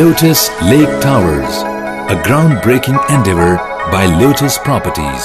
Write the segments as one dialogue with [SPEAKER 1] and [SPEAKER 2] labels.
[SPEAKER 1] Lotus Lake Towers, a groundbreaking endeavor by Lotus Properties.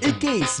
[SPEAKER 2] 21،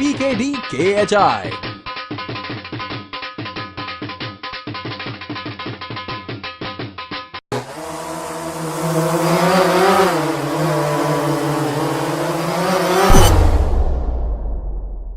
[SPEAKER 2] #PKDKHI